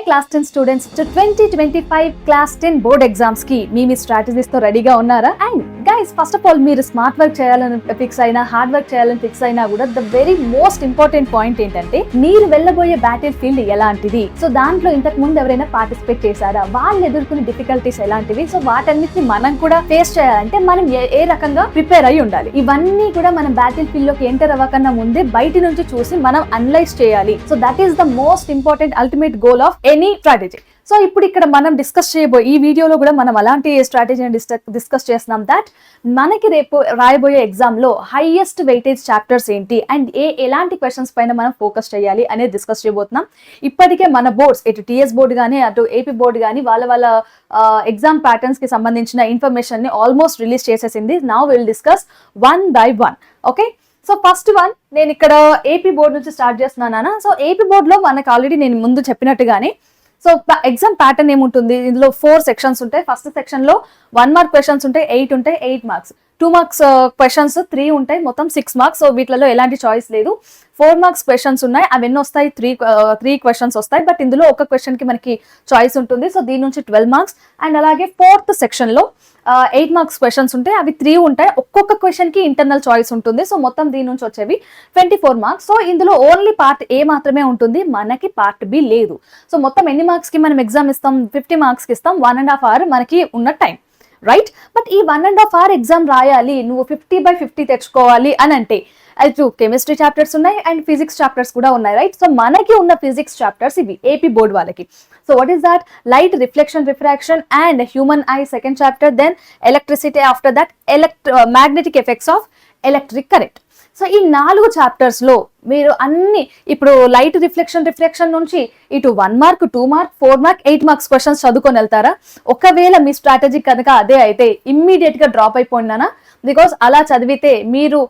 Class 10 students 2025 class 10 board exams కి మీ strategies తో రెడీగా ఉన్నారా? And guys, first of all మీరు స్మార్ట్ వర్క్ చేయాలని ఫిక్స్ అయినా, హార్డ్ వర్క్ చేయాలని ఫిక్స్ అయినా కూడా the very most important point ఏంటంటే మీరు వెళ్ళబోయే బ్యాటిల్ ఫీల్డ్ ఎలాంటిది. సో దాంట్లో ఇంతకు ముందు ఎవరైనా పార్టిసిపేట్ చేశారా, వాళ్ళు ఎదుర్కొనే డిఫికల్టీస్ ఎలాంటివి, సో వాటన్నిటిని మనం కూడా ఫేస్ చేయాలంటే మనం ఏ రకంగా ప్రిపేర్ అయి ఉండాలి. ఇవన్నీ కూడా మనం బ్యాటిల్ ఫీల్డ్ లోకి ఎంటర్ అవ్వకన్నా ముందే బయట నుంచి చూసి మనం అనలైజ్ చేయాలి. So that is the most important ultimate goal of any strategy. So ఇప్పుడు ఇక్కడ మనం డిస్కస్ చేయబోయే ఈ వీడియోలో కూడా మనం అలాంటి స్ట్రాటజీని డిస్కస్ చేస్తున్నాం. దట్ మనకి రేపు రాయబోయే ఎగ్జామ్ లో హైయెస్ట్ వెయిటేజ్ చాప్టర్స్ ఏంటి అండ్ ఎలాంటి క్వశ్చన్స్ పైన మనం ఫోకస్ చేయాలి అనేది డిస్కస్ చేయబోతున్నాం. ఇప్పటికే మన బోర్డ్స్, ఇటు టీఎస్ బోర్డు కానీ అటు ఏపీ బోర్డు కానీ వాళ్ళ ఎగ్జామ్ ప్యాటర్న్స్ కి సంబంధించిన ఇన్ఫర్మేషన్ ని ఆల్మోస్ట్ రిలీజ్ చేసేసింది. Now will discuss one by one. Okay, so first one నేను ఇక్కడ ఏపీ బోర్డు నుంచి స్టార్ట్ చేస్తున్నాను. సో ఏపీ బోర్డులో మనకు ఆల్రెడీ నేను ముందు చెప్పినట్టుగానే సో ఎగ్జామ్ ప్యాటర్న్ ఏముంటుంది, ఇందులో 4 సెక్షన్స్ ఉంటాయి. ఫస్ట్ సెక్షన్ లో 1 మార్క్ క్వశ్చన్స్ ఉంటాయి, 8 ఉంటాయి, 8 మార్క్స్. 2 మార్క్స్ క్వశ్చన్స్ 3 ఉంటాయి, మొత్తం 6 మార్క్స్. సో వీటిలో ఎలాంటి చాయిస్ లేదు. 4 మార్క్స్ క్వశ్చన్స్ ఉన్నాయి, అవి ఎన్ని వస్తాయి, 3 క్వశ్చన్స్ వస్తాయి. బట్ ఇందులో ఒక క్వశ్చన్ కి మనకి చాయిస్ ఉంటుంది. సో దీని నుంచి 12 మార్క్స్. అండ్ అలాగే 4th సెక్షన్ లో 8 మార్క్స్ క్వశ్చన్స్ ఉంటాయి, అవి 3 ఉంటాయి. ఒక్కొక్క క్వశ్చన్ కి ఇంటర్నల్ చాయిస్ ఉంటుంది. సో మొత్తం దీని నుంచి వచ్చేవి 24 మార్క్స్. సో ఇందులో ఓన్లీ పార్ట్ ఏ మాత్రమే ఉంటుంది, మనకి పార్ట్ బి లేదు. సో మొత్తం ఎన్ని మార్క్స్ కి మనం ఎగ్జామ్ ఇస్తాం, 50 మార్క్స్ కి ఇస్తాం. 1.5 hour మనకి ఉన్న టైం, రైట్? బట్ ఈ 1.5 hour ఎగ్జామ్ రాయాలి, నువ్వు 50/50 తెచ్చుకోవాలి అని అంటే అది కెమిస్ట్రీ చాప్టర్స్ ఉన్నాయి అండ్ ఫిజిక్స్ చాప్టర్స్ కూడా ఉన్నాయి, రైట్? సో మనకి ఉన్న ఫిజిక్స్ చాప్టర్స్ ఇవి ఏపీ బోర్డ్ వాళ్ళకి. So what is that? Light, reflection, refraction and human eye second chapter. Then electricity, after that magnetic effects of electric current. So ఈ 4 chapters లో మీరు అన్ని ఇప్పుడు లైట్, రిఫ్లెక్షన్ నుంచి ఇటు 1 mark, 2 mark, 4 mark, 8 marks questions చదువుకొని వెళ్తారా? ఒకవేళ మీ స్ట్రాటజీ కనుక అదే అయితే ఇమ్మీడియట్ గా డ్రాప్ అయిపోయినానా? బికాస్ అలా చదివితే మీరు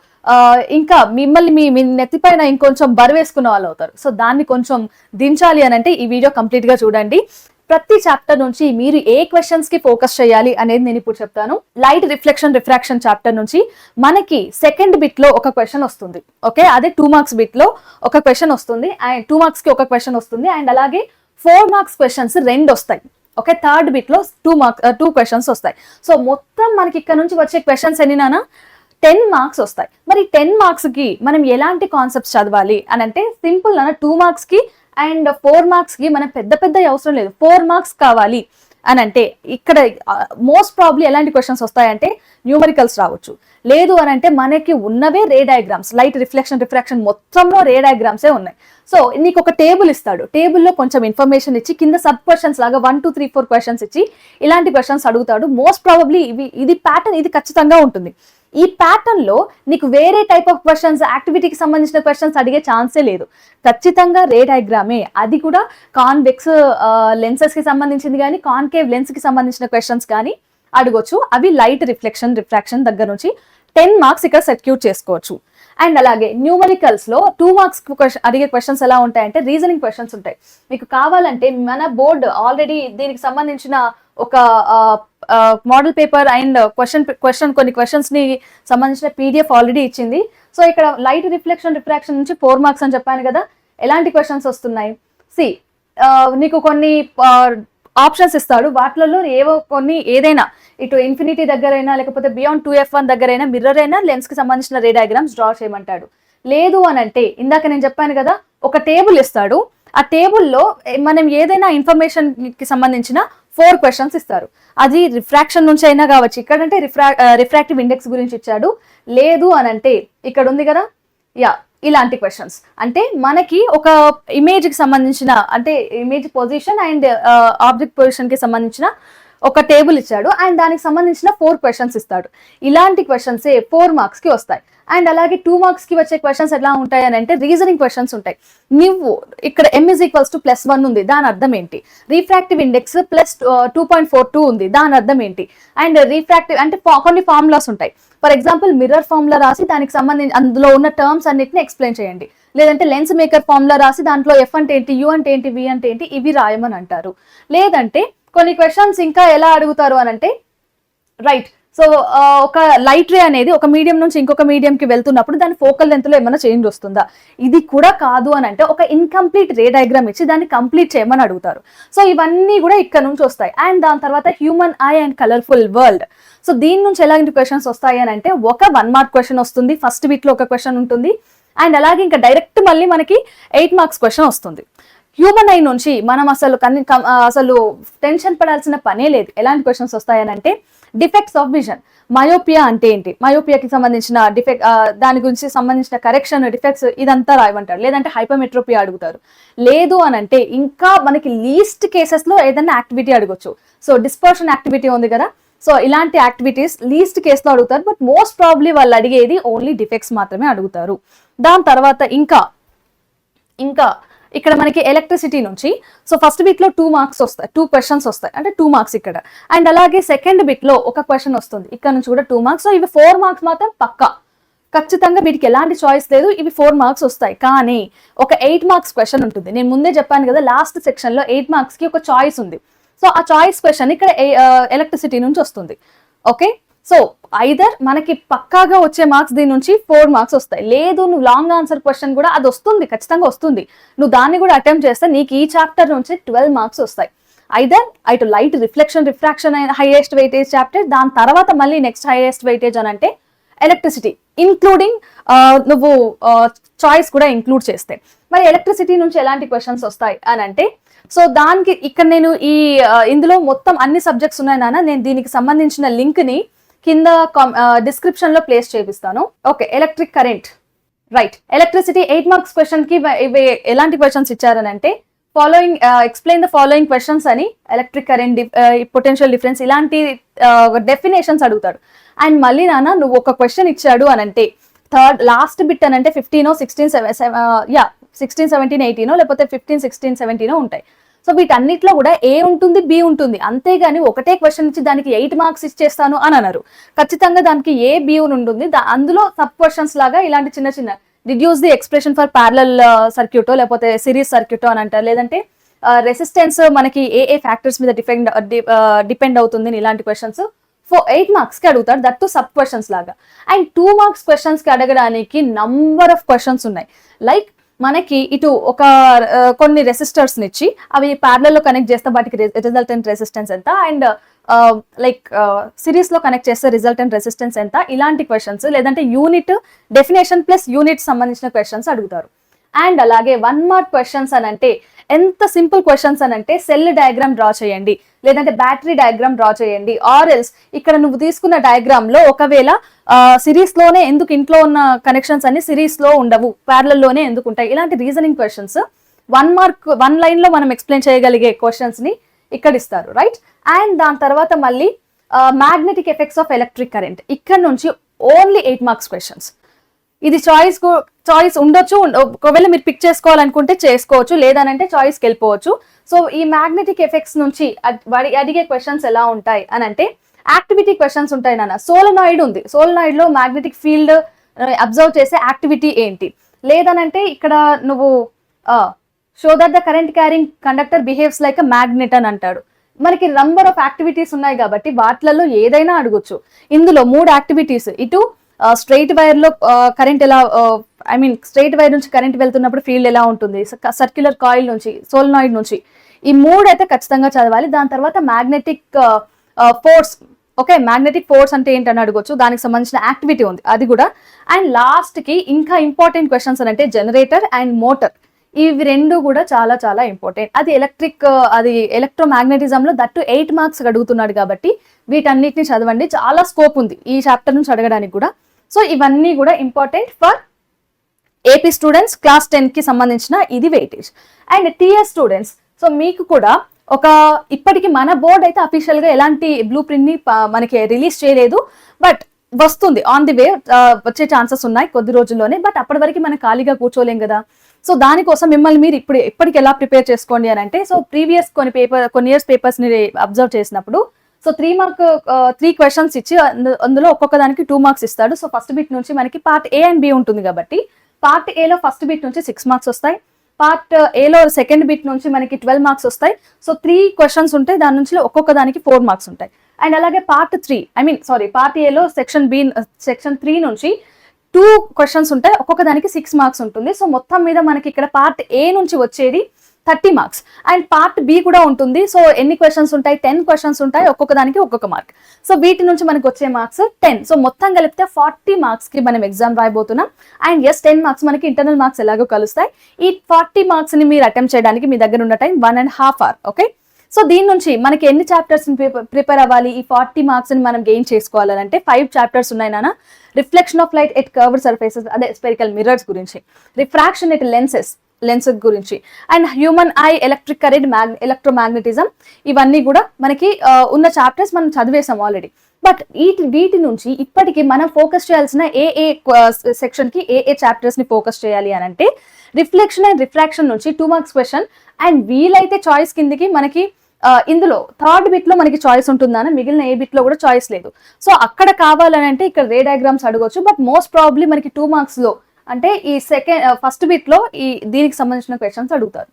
ఇంకా మిమ్మల్ని మీ నెత్తిపైన ఇంకొంచెం బరువేసుకున్న వాళ్ళు అవుతారు. సో దాన్ని కొంచెం దించాలి అని అంటే ఈ వీడియో కంప్లీట్ గా చూడండి. ప్రతి చాప్టర్ నుంచి మీరు ఏ క్వశ్చన్స్ కి ఫోకస్ చేయాలి అనేది నేను ఇప్పుడు చెప్తాను. లైట్, రిఫ్లెక్షన్, రిఫ్రాక్షన్ చాప్టర్ నుంచి మనకి సెకండ్ బిట్ లో ఒక క్వశ్చన్ వస్తుంది. ఓకే, అదే 2 మార్క్స్ బిట్ లో ఒక క్వశ్చన్ వస్తుంది అండ్ 2 మార్క్స్ కి ఒక క్వశ్చన్ వస్తుంది. అండ్ అలాగే 4 మార్క్స్ క్వశ్చన్స్ 2 వస్తాయి. ఓకే, థర్డ్ బిట్ లో 2 క్వశ్చన్స్ వస్తాయి. సో మొత్తం మనకి ఇక్కడ నుంచి వచ్చే క్వశ్చన్స్ ఎన్నినా 10 మార్క్స్ వస్తాయి. మరి 10 మార్క్స్ కి మనం ఎలాంటి కాన్సెప్ట్స్ చదవాలి అని అంటే సింపుల్ అన్న 2 మార్క్స్ కి అండ్ 4 మార్క్స్ కి మనం పెద్ద అవసరం లేదు. 4 మార్క్స్ కావాలి అని అంటే ఇక్కడ మోస్ట్ ప్రాబ్లీ ఎలాంటి క్వశ్చన్స్ వస్తాయంటే న్యూమరికల్స్ రావచ్చు. లేదు అని అంటే మనకి ఉన్నవే రే డయాగ్రామ్స్, లైట్, రిఫ్లెక్షన్, రిఫ్రాక్షన్ మొత్తంలో రే డయాగ్రామ్సే ఉన్నాయి. సో నీకు ఒక టేబుల్ ఇస్తాడు, టేబుల్లో కొంచెం ఇన్ఫర్మేషన్ ఇచ్చి కింద సబ్ క్వశ్చన్స్ లాగా 1, 2, 3, 4 క్వశ్చన్స్ ఇచ్చి ఇలాంటి క్వశ్చన్స్ అడుగుతాడు. మోస్ట్ ప్రాబబ్లీ ఇది ప్యాటర్న్, ఇది ఖచ్చితంగా ఉంటుంది. ఈ ప్యాటర్న్ లో నీకు వేరే టైప్ ఆఫ్ క్వశ్చన్స్, యాక్టివిటీకి సంబంధించిన క్వశ్చన్స్ అడిగే ఛాన్సే లేదు. ఖచ్చితంగా రే డయాగ్రామే, అది కూడా కాన్వెక్స్ లెన్సెస్ కి సంబంధించింది కానీ కాన్కేవ్ లెన్స్ కి సంబంధించిన క్వశ్చన్స్ కానీ అడగొచ్చు. అవి లైట్, రిఫ్లెక్షన్, రిఫ్రాక్షన్ దగ్గర నుంచి 10 మార్క్స్ ఇక్కడ సెక్యూర్ చేసుకోవచ్చు. అండ్ అలాగే న్యూమరికల్స్ లో 2 మార్క్స్ అడిగే క్వశ్చన్స్ ఎలా ఉంటాయంటే రీజనింగ్ క్వశ్చన్స్ ఉంటాయి. మీకు కావాలంటే మన బోర్డు ఆల్రెడీ దీనికి సంబంధించిన ఒక మోడల్ పేపర్ అండ్ కొన్ని క్వశ్చన్స్ ని సంబంధించిన PDF ఆల్రెడీ ఇచ్చింది. సో ఇక్కడ లైట్, రిఫ్లెక్షన్, రిఫ్రాక్షన్ నుంచి 4 మార్క్స్ అని చెప్పాను కదా. ఎలాంటి క్వశ్చన్స్ వస్తున్నాయి? నీకు కొన్ని ఆప్షన్స్ ఇస్తాడు, వాటిలలో ఏవో కొన్ని ఏదైనా ఇటు ఇన్ఫినిటీ దగ్గరైనా లేకపోతే బియాండ్ 2F1 దగ్గరైనా మిర్రర్ అయినా లెన్స్ కి సంబంధించిన రే డయాగ్రామ్స్ డ్రా చేయమంటాడు. లేదు అని అంటే ఇందాక నేను చెప్పాను కదా, ఒక టేబుల్ ఇస్తాడు. ఆ టేబుల్లో మనం ఏదైనా ఇన్ఫర్మేషన్ కి సంబంధించిన 4 క్వశ్చన్స్ ఇస్తారు. అది రిఫ్రాక్షన్ నుంచి అయినా కావచ్చు. ఇక్కడంటే రిఫ్రాక్టివ్ ఇండెక్స్ గురించి ఇచ్చాడు. లేదు అని అంటే ఇక్కడ ఉంది కదా, ఇలాంటి క్వశ్చన్స్ అంటే మనకి ఒక ఇమేజ్ కి సంబంధించిన అంటే image position and object position కి సంబంధించిన ఒక టేబుల్ ఇచ్చాడు అండ్ దానికి సంబంధించిన 4 క్వశ్చన్స్ ఇస్తాడు. ఇలాంటి క్వశ్చన్స్ 4 మార్క్స్ కి వస్తాయి. అండ్ అలాగే 2 మార్క్స్ కి వచ్చే క్వశ్చన్స్ ఎలా ఉంటాయి అని అంటే రీజనింగ్ క్వశ్చన్స్ ఉంటాయి. నువ్వు ఇక్కడ m=+1 ఉంది, దాని అర్థం ఏంటి? రిఫ్రాక్టివ్ ఇండెక్స్ +2.42 ఉంది, దాని అర్థం ఏంటి? అండ్ రిఫ్రాక్టివ్ అంటే కొన్ని ఫార్ములాస్ ఉంటాయి. ఫర్ ఎగ్జాంపుల్ మిర్రర్ ఫార్ములా రాసి దానికి సంబంధించి అందులో ఉన్న టర్మ్స్ అన్నిటిని ఎక్స్ప్లెయిన్ చేయండి. లేదంటే లెన్స్ మేకర్ ఫార్ములా రాసి దాంట్లో F అంటే ఏంటి, U అంటే ఏంటి, V అంటే ఏంటి, ఇవి రాయమని అంటారు. లేదంటే కొన్ని క్వశ్చన్స్ ఇంకా ఎలా అడుగుతారు అని అంటే రైట్ సో ఒక లైట్ రే అనేది ఒక మీడియం నుంచి ఇంకొక మీడియంకి వెళ్తున్నప్పుడు దాని ఫోకల్ లెంత్ లో ఏమైనా చేంజ్ వస్తుందా? ఇది కూడా కాదు అని అంటే ఒక ఇన్కంప్లీట్ రే డయాగ్రామ్ ఇచ్చి దాన్ని కంప్లీట్ చేయమని అడుగుతారు. సో ఇవన్నీ కూడా ఇక్కడ నుంచి వస్తాయి. అండ్ దాని తర్వాత human I and colourful world. So దీని నుంచి ఎలాంటి క్వశ్చన్స్ వస్తాయి అని అంటే ఒక 1 మార్క్ క్వశ్చన్ వస్తుంది, ఫస్ట్ బిట్ లో ఒక క్వశ్చన్ ఉంటుంది. అండ్ అలాగే ఇంకా డైరెక్ట్ మళ్ళీ మనకి 8 మార్క్స్ క్వశ్చన్ వస్తుంది. హ్యూమన్ ఐ నుంచి మనం అసలు టెన్షన్ పడాల్సిన పనే లేదు. ఎలాంటి క్వశ్చన్స్ వస్తాయని అంటే డిఫెక్ట్స్ ఆఫ్ విజన్. మయోపియా అంటే ఏంటి, మయోపియాకి సంబంధించిన డిఫెక్ట్, దాని గురించి సంబంధించిన కరెక్షన్, డిఫెక్ట్స్ ఇదంతా రాయమంటారు. లేదంటే హైపర్మెట్రోపియా అడుగుతారు. లేదు అని అంటే ఇంకా మనకి లీస్ట్ కేసెస్ లో ఏదైనా యాక్టివిటీ అడగొచ్చు. సో డిస్పర్షన్ యాక్టివిటీ ఉంది కదా, సో ఇలాంటి యాక్టివిటీస్ లీస్ట్ కేసులో అడుగుతారు. బట్ మోస్ట్ ప్రాబ్లీ వాళ్ళు అడిగేది ఓన్లీ డిఫెక్ట్స్ మాత్రమే అడుగుతారు. దాని తర్వాత ఇంకా ఇక్కడ మనకి ఎలక్ట్రిసిటీ నుంచి సో ఫస్ట్ బిట్ లో 2 మార్క్స్ వస్తాయి, 2 క్వశ్చన్స్ వస్తాయి, అంటే 2 మార్క్స్ ఇక్కడ. అండ్ అలాగే సెకండ్ బిట్ లో ఒక క్వశ్చన్ వస్తుంది, ఇక్కడ నుంచి కూడా 2 మార్క్స్. సో ఇవి 4 మార్క్స్ మాత్రం పక్కా, ఖచ్చితంగా వీటికి ఎలాంటి చాయిస్ లేదు, ఇవి 4 మార్క్స్ వస్తాయి. కానీ ఒక 8 మార్క్స్ క్వశ్చన్ ఉంటుంది. నేను ముందే చెప్పాను కదా, లాస్ట్ సెక్షన్ లో 8 మార్క్స్ కి ఒక చాయిస్ ఉంది. సో ఆ చాయిస్ క్వశ్చన్ ఇక్కడ ఎలక్ట్రిసిటీ నుంచి వస్తుంది. ఓకే, సో ఐదర్ మనకి పక్కాగా వచ్చే మార్క్స్ దీని నుంచి 4 మార్క్స్ వస్తాయి. లేదు నువ్వు లాంగ్ ఆన్సర్ క్వశ్చన్ కూడా అది వస్తుంది, ఖచ్చితంగా వస్తుంది, నువ్వు దాన్ని కూడా అటెంప్ట్ చేస్తే నీకు ఈ చాప్టర్ నుంచి 12 మార్క్స్ వస్తాయి. ఐదర్ ఇటు లైట్ రిఫ్రాక్షన్ అయిన హైయెస్ట్ వెయిటేజ్ చాప్టర్, దాని తర్వాత మళ్ళీ నెక్స్ట్ హైయెస్ట్ వెయిటేజ్ అని అంటే ఎలక్ట్రిసిటీ, ఇంక్లూడింగ్ నువ్వు చాయిస్ కూడా ఇంక్లూడ్ చేస్తే. మరి ఎలక్ట్రిసిటీ నుంచి ఎలాంటి క్వశ్చన్స్ వస్తాయి అని అంటే, సో దానికి ఇక్కడ నేను ఇందులో మొత్తం అన్ని సబ్జెక్ట్స్ ఉన్నాయి నాన్న, నేను దీనికి సంబంధించిన లింక్ ని కింద డిస్క్రిప్షన్ లో ప్లేస్ చేపిస్తాను. Okay, electric current, right. Electricity 8 marks question కి ఎలాంటి క్వశ్చన్స్ ఇచ్చారని అంటే following explain the following questions అని, ఎలక్ట్రిక్ కరెంట్, పొటెన్షియల్ డిఫరెన్స్, ఇలాంటి డెఫినేషన్స్ అడుగుతాడు. అండ్ మళ్ళీ నాన్న నువ్వు ఒక క్వశ్చన్ ఇచ్చాడు అని అంటే థర్డ్ లాస్ట్ బిట్ అని అంటే 15, 16, 17, 18 లేకపోతే 15, 16, 17 ఉంటాయి. సో వీటన్నిటిలో కూడా ఏ ఉంటుంది, బి ఉంటుంది, అంతేగాని ఒకటే క్వశ్చన్ ఇచ్చి దానికి 8 మార్క్స్ ఇచ్చేస్తాను అని అన్నారు. ఖచ్చితంగా దానికి ఏ, బి ఉంటుంది. అందులో సబ్ క్వశ్చన్స్ లాగా ఇలాంటి చిన్న చిన్న reduce the expression for parallel సర్క్యూటో లేకపోతే సిరీస్ సర్క్యూటో అని అంటారు. లేదంటే రెసిస్టెన్స్ మనకి ఏ ఫ్యాక్టర్స్ మీద డిపెండ్ అవుతుంది, ఇలాంటి క్వశ్చన్స్ 8 మార్క్స్ కి అడుగుతారు. దట్ టు సబ్ క్వశ్చన్స్ లాగా. అండ్ 2 మార్క్స్ క్వశ్చన్స్ కి అడగడానికి నంబర్ ఆఫ్ క్వశ్చన్స్ ఉన్నాయి. లైక్ మనకి ఇటు ఒక కొన్ని రెసిస్టర్స్ ఇచ్చి అవి ప్యారలల్ లో కనెక్ట్ చేస్తే వాటికి రిజల్టెంట్ రెసిస్టెన్స్ ఎంత, అండ్ లైక్ సిరీస్ లో కనెక్ట్ చేస్తే రిజల్టెంట్ రెసిస్టెన్స్ ఎంత, ఇలాంటి క్వశ్చన్స్. లేదంటే యూనిట్ డెఫినేషన్ ప్లస్ యూనిట్ సంబంధించిన క్వశ్చన్స్ అడుగుతారు. అండ్ అలాగే 1 మార్క్ క్వశ్చన్స్ అని అంటే ఎంత సింపుల్ క్వశ్చన్స్ అని అంటే సెల్ డయాగ్రామ్ డ్రా చేయండి, లేదంటే బ్యాటరీ డయాగ్రామ్ డ్రా చేయండి. ఆర్ ఎల్స్ ఇక్కడ నువ్వు తీసుకున్న డయాగ్రామ్ లో ఒకవేళ సిరీస్ లోనే ఎందుకు ఇంట్లో ఉన్న కనెక్షన్స్ అన్ని సిరీస్ లో ఉండవు, ప్యారలల్ లోనే ఎందుకు ఉంటాయి, ఇలాంటి రీజనింగ్ క్వశ్చన్స్ 1 మార్క్ 1 లైన్ లో మనం ఎక్స్ప్లెయిన్ చేయగలిగే క్వశ్చన్స్ ని ఇక్కడ ఇస్తారు, రైట్. అండ్ దాని తర్వాత మళ్ళీ magnetic effects of electric current, ఇక్కడ నుంచి ఓన్లీ 8 మార్క్స్ క్వశ్చన్స్. ఇది చాయిస్ ఉండొచ్చు, ఒకవేళ మీరు పిక్ చేసుకోవాలనుకుంటే చేసుకోవచ్చు, లేదనంటే చాయిస్కి వెళ్ళిపోవచ్చు. సో ఈ మ్యాగ్నెటిక్ ఎఫెక్ట్స్ నుంచి అడిగే క్వశ్చన్స్ ఎలా ఉంటాయి అని అంటే యాక్టివిటీ క్వశ్చన్స్ ఉంటాయి నాన్న. సోలనాయిడ్ ఉంది, సోలనాయిడ్ లో మ్యాగ్నెటిక్ ఫీల్డ్ అబ్జర్వ్ చేసే యాక్టివిటీ ఏంటి, లేదనంటే ఇక్కడ నువ్వు show that the current carrying conductor behaves like a magnet అని అంటాడు. మనకి నంబర్ ఆఫ్ యాక్టివిటీస్ ఉన్నాయి కాబట్టి వాటిలలో ఏదైనా అడగొచ్చు. ఇందులో 3 యాక్టివిటీస్, ఇటు స్ట్రైట్ వైర్ లో కరెంట్ ఎలా, స్ట్రైట్ వైర్ నుంచి కరెంట్ వెళ్తున్నప్పుడు ఫీల్డ్ ఎలా ఉంటుంది, సర్క్యులర్ కాయిల్ నుంచి, సోలనాయిడ్ నుంచి, ఈ 3 అయితే ఖచ్చితంగా చదవాలి. దాని తర్వాత magnetic force, okay, magnetic force అంటే ఏంటని అడగొచ్చు, దానికి సంబంధించిన యాక్టివిటీ ఉంది అది కూడా. అండ్ లాస్ట్ కి ఇంకా ఇంపార్టెంట్ క్వశ్చన్స్ అని అంటే జనరేటర్ అండ్ మోటార్, ఇవి 2 కూడా చాలా చాలా ఇంపార్టెంట్. అది అది ఎలక్ట్రోమాగ్నెటిజం లో దట్టు 8 మార్క్స్ అడుగుతున్నాడు కాబట్టి వీటన్నిటిని చదవండి, చాలా స్కోప్ ఉంది ఈ చాప్టర్ నుంచి అడగడానికి కూడా. సో ఇవన్నీ కూడా important for AP students class 10 కి సంబంధించిన ఇది weightage. And TS students, so మీకు కూడా ఇప్పటికి మన బోర్డ్ అయితే అఫీషియల్ గా ఎలాంటి బ్లూ ప్రింట్ ని మనకి రిలీజ్ చేయలేదు, బట్ వస్తుంది, ఆన్ ది వే, వచ్చే ఛాన్సెస్ ఉన్నాయి కొద్ది రోజుల్లోనే. బట్ అప్పటి వరకు మనం ఖాళీగా కూర్చోలేం కదా. సో దానికోసం మిమ్మల్ని మీరు ఇప్పటికి ఎలా ప్రిపేర్ చేసుకోండి అని అంటే, సో ప్రీవియస్ కొన్ని ఇయర్స్ పేపర్స్ ని అబ్జర్వ్ చేసినప్పుడు, సో 3 మార్క్ 3 క్వశ్చన్స్ ఇచ్చి అందులో ఒక్కొక్క దానికి 2 మార్క్స్ ఇస్తాడు. సో ఫస్ట్ బిట్ నుంచి మనకి పార్ట్ ఏ అండ్ బి ఉంటుంది కాబట్టి పార్ట్ ఏలో ఫస్ట్ బిట్ నుంచి 6 మార్క్స్ వస్తాయి, పార్ట్ ఏలో సెకండ్ బిట్ నుంచి మనకి 12 మార్క్స్ వస్తాయి. సో 3 క్వశ్చన్స్ ఉంటాయి, దాని నుంచి ఒక్కొక్క దానికి 4 మార్క్స్ ఉంటాయి. అండ్ అలాగే పార్ట్ 3 పార్ట్ ఏలో సెక్షన్ 3 నుంచి 2 క్వశ్చన్స్ ఉంటాయి, ఒక్కొక్క దానికి 6 మార్క్స్ ఉంటుంది. సో మొత్తం మీద మనకి ఇక్కడ పార్ట్ ఏ నుంచి వచ్చేది 30 మార్క్స్ అండ్ పార్ట్ బి కూడా ఉంటుంది. సో ఎన్ని క్వశ్చన్స్ ఉంటాయి, 10 క్వశ్చన్స్ ఉంటాయి, ఒక్కొక్క దానికి ఒక్కొక్క మార్క్. సో వీటి నుంచి మనకు వచ్చే మార్క్స్ 10. సో మొత్తం కలిపితే 40 మార్క్స్ కి మనం ఎగ్జామ్ రాయబోతున్నాం. అండ్ 10 మార్క్స్ మనకి ఇంటర్నల్ మార్క్స్ ఎలాగో కలుస్తాయి. ఈ 40 మార్క్స్ ని మీరు అటెంప్ట్ చేయడానికి మీ దగ్గర ఉన్న టైం 1.5 hours. ఓకే, సో దీని నుంచి మనకి ఎన్ని చాప్టర్స్ ప్రిపేర్ అవ్వాలి, ఈ 40 మార్క్స్ ని మనం గెయిన్ చేసుకోవాలంటే 5 చాప్టర్స్ ఉన్నాయి నాన్న. Reflection of light at curved surfaces, అదే స్పెరికల్ మిర్రర్స్ గురించి, రిఫ్రాక్షన్ ఎట్ లెన్స్ గురించి, and human I, electric current, electromagnetism, ఇవన్నీ కూడా మనకి ఉన్న చాప్టర్స్ మనం చదివేసాం ఆల్రెడీ. బట్ వీటి నుంచి ఇప్పటికీ మనం ఫోకస్ చేయాల్సిన ఏ సెక్షన్ కి ఏ చాప్టర్స్ ని ఫోకస్ చేయాలి అని అంటే రిఫ్లెక్షన్ అండ్ రిఫ్రాక్షన్ నుంచి 2 మార్క్స్ క్వశ్చన్ అండ్ వీలైతే చాయిస్ కిందకి మనకి ఇందులో థర్డ్ బిట్ లో మనకి చాయిస్ ఉంటుందని, మిగిలిన ఏ బిట్ లో కూడా చాయిస్ లేదు. సో అక్కడ కావాలని అంటే ఇక్కడ రే డయాగ్రామ్స్ అడగొచ్చు. బట్ మోస్ట్ ప్రాబ్లీ మనకి 2 మార్క్స్ లో అంటే ఈ ఫస్ట్ బిట్ లో దీనికి సంబంధించిన క్వశ్చన్స్ అడుగుతారు,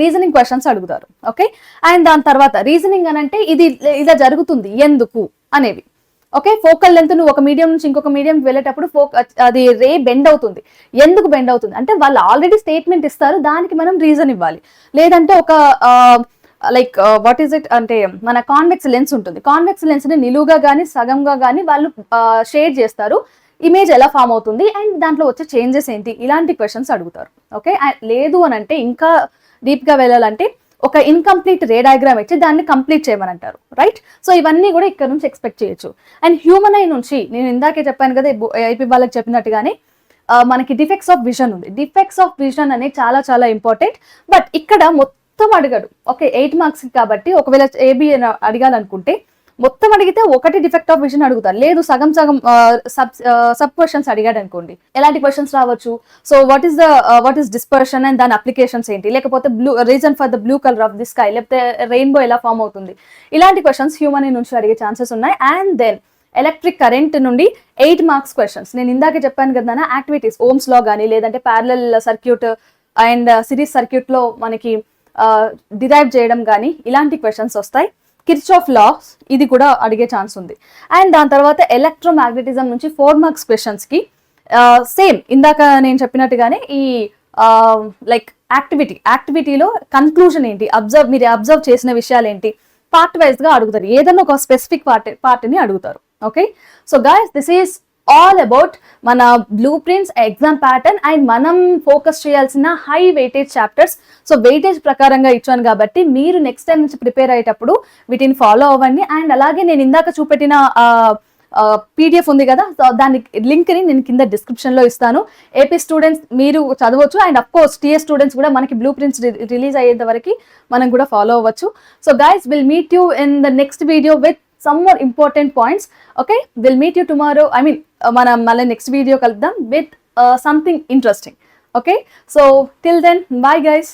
రీజనింగ్ క్వశ్చన్స్ అడుగుతారు. ఓకే, అండ్ దాని తర్వాత రీజనింగ్ అని అంటే ఇది ఇలా జరుగుతుంది ఎందుకు అనేవి. ఓకే, ఫోకల్ లెంత్ నువ్వు ఒక మీడియం నుంచి ఇంకొక మీడియంకి వెళ్ళేటప్పుడు అది రే బెండ్ అవుతుంది, ఎందుకు బెండ్ అవుతుంది అంటే వాళ్ళు ఆల్రెడీ స్టేట్మెంట్ ఇస్తారు, దానికి మనం రీజన్ ఇవ్వాలి. లేదంటే ఒక లైక్ వాట్ ఈస్ ఇట్ అంటే మన కాన్వెక్స్ లెన్స్ ఉంటుంది, కాన్వెక్స్ లెన్స్ ని నిలువుగా కానీ సగంగా కానీ వాళ్ళు షేడ్ చేస్తారు, ఇమేజ్ ఎలా ఫామ్ అవుతుంది అండ్ దాంట్లో వచ్చే చేంజెస్ ఏంటి, ఇలాంటి క్వశ్చన్స్ అడుగుతారు. ఓకే, లేదు అని అంటే ఇంకా డీప్ గా వెళ్ళాలంటే ఒక ఇన్కంప్లీట్ రే డయాగ్రామ్ ఇచ్చి దాన్ని కంప్లీట్ చేయమని అంటారు. రైట్, సో ఇవన్నీ కూడా ఇక్కడ నుంచి ఎక్స్పెక్ట్ చేయొచ్చు. అండ్ హ్యూమన్ ఐ నుంచి నేను ఇందాకే చెప్పాను కదా, ఐపీ వాళ్ళకి చెప్పినట్టుగానే మనకి డిఫెక్ట్స్ ఆఫ్ విజన్ ఉంది. డిఫెక్ట్స్ ఆఫ్ విజన్ అనేది చాలా చాలా ఇంపార్టెంట్. బట్ ఇక్కడ మొత్తం అడగడు. ఓకే, 8 మార్క్స్ కాబట్టి ఒకవేళ ఏబి అడగాలనుకుంటే మొత్తం అడిగితే ఒకటి డిఫెక్ట్ ఆఫ్ విజన్ అడుగుతారు, లేదు సగం సబ్ క్వశ్చన్స్ అడిగాడు అనుకోండి ఎలాంటి క్వశ్చన్స్ రావచ్చు. So what is dispersion and దాని అప్లికేషన్స్ ఏంటి, లేకపోతే reason for the blue colour of the sky, లేకపోతే రెయిన్బో ఎలా ఫామ్ అవుతుంది, ఇలాంటి క్వశ్చన్స్ హ్యూమన్ నుంచి అడిగే ఛాన్సెస్ ఉన్నాయి. అండ్ దెన్ ఎలక్ట్రిక్ కరెంట్ నుండి 8 మార్క్స్ క్వశ్చన్స్. నేను ఇందాకే చెప్పాను కదా యాక్టివిటీస్, ఓమ్స్ లా కానీ లేదంటే parallel circuit and series circuit లో మనకి డిరైవ్ చేయడం కానీ ఇలాంటి క్వశ్చన్స్ వస్తాయి. కిర్చాఫ్ లాస్ ఇది కూడా అడిగే ఛాన్స్ ఉంది. అండ్ దాని తర్వాత ఎలక్ట్రోమాగ్నెటిజం నుంచి 4 మార్క్స్ క్వశ్చన్స్ కి సేమ్ ఇందాక నేను చెప్పినట్టుగానే ఈ లైక్ యాక్టివిటీలో కన్క్లూజన్ ఏంటి, మీరు అబ్జర్వ్ చేసిన విషయాలు ఏంటి, పార్ట్ వైజ్ గా అడుగుతారు, ఏదైనా ఒక స్పెసిఫిక్ పార్ట్ని అడుగుతారు. Okay, so guys this is all about మన blueprints exam pattern and మనం ఫోకస్ చేయాల్సిన high weightage chapters. So weightage ప్రకారంగా ఇచ్చాను కాబట్టి మీరు నెక్స్ట్ టైం నుంచి ప్రిపేర్ అయ్యేటప్పుడు వీటిని ఫాలో అవ్వండి. అండ్ అలాగే నేను ఇందాక చూపెట్టిన PDF ఉంది కదా, సో దాని లింక్ ని నేను కింద డిస్క్రిప్షన్ లో ఇస్తాను. ఏపీ స్టూడెంట్స్ మీరు చదవచ్చు and of course TS students కూడా మనకి బ్లూ ప్రింట్స్ రిలీజ్ అయ్యేంత వరకు మనం కూడా ఫాలో అవ్వచ్చు. So guys will meet you in the next video with some more important points. Okay, we'll meet you tomorrow. మనం మళ్ళీ నెక్స్ట్ వీడియో కలుద్దాం with something interesting. Okay, so till then, bye guys.